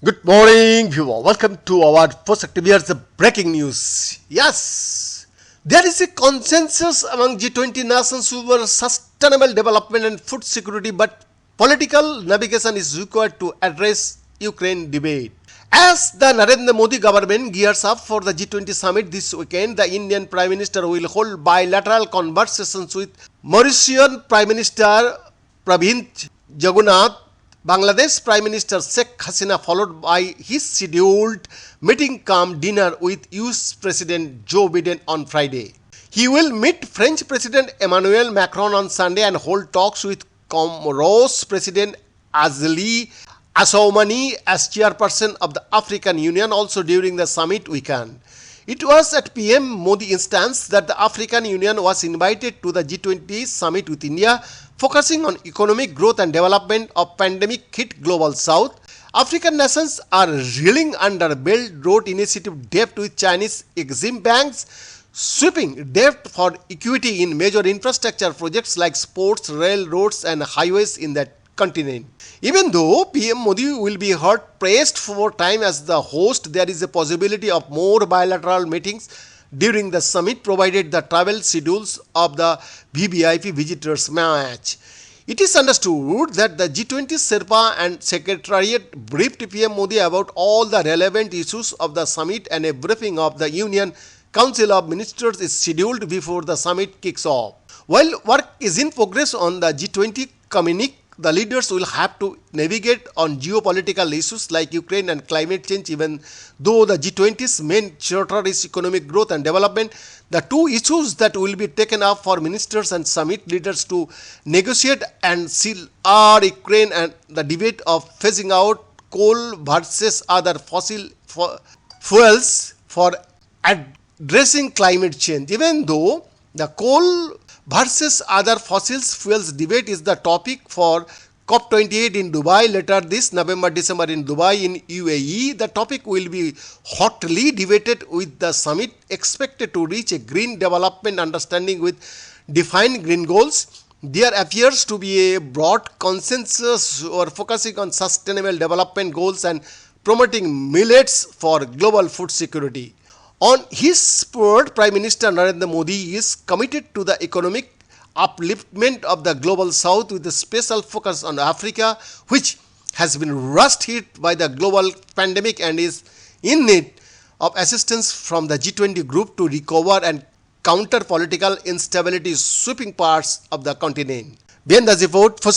Good morning, viewer. Welcome to our first active. Here's the breaking news. Yes, there is a consensus among G20 nations over sustainable development and food security, but political navigation is required to address Ukraine debate. As the Narendra Modi government gears up for the G20 summit this weekend, the Indian Prime Minister will hold bilateral conversations with Mauritian Prime Minister Pravind Jagannath, Bangladesh Prime Minister Sheikh Hasina, followed by his scheduled meeting-cum dinner with US President Joe Biden on Friday. He will meet French President Emmanuel Macron on Sunday and hold talks with Comoros President Azali Assoumani as chairperson of the African Union also during the summit weekend. It was at PM Modi instance that the African Union was invited to the G20 summit with India, focusing on economic growth and development of pandemic-hit global south. African nations are reeling under Belt Road Initiative debt with Chinese Exim Bank's sweeping debt for equity in major infrastructure projects like sports, railroads and highways in that continent. Even though PM Modi will be hard pressed for time as the host, there is a possibility of more bilateral meetings during the summit provided the travel schedules of the VVIP visitors match. It is understood that the G20 Sherpa and Secretariat briefed PM Modi about all the relevant issues of the summit, and a briefing of the Union Council of Ministers is scheduled before the summit kicks off. While work is in progress on the G20 communique, the leaders will have to navigate on geopolitical issues like Ukraine and climate change. Even though the G20's main charter is economic growth and development, the two issues that will be taken up for ministers and summit leaders to negotiate and seal are Ukraine and the debate of phasing out coal versus other fossil fuels for addressing climate change. Even though the coal versus other fossil fuels debate is the topic for COP28 in Dubai later this November-December in Dubai in UAE, the topic will be hotly debated with the summit expected to reach a green development understanding with defined green goals. There appears to be a broad consensus or focusing on sustainable development goals and promoting millets for global food security. On his part, Prime Minister Narendra Modi is committed to the economic upliftment of the global south with a special focus on Africa, which has been rushed hit by the global pandemic and is in need of assistance from the G20 group to recover and counter political instability sweeping parts of the continent. Bien, that's the report for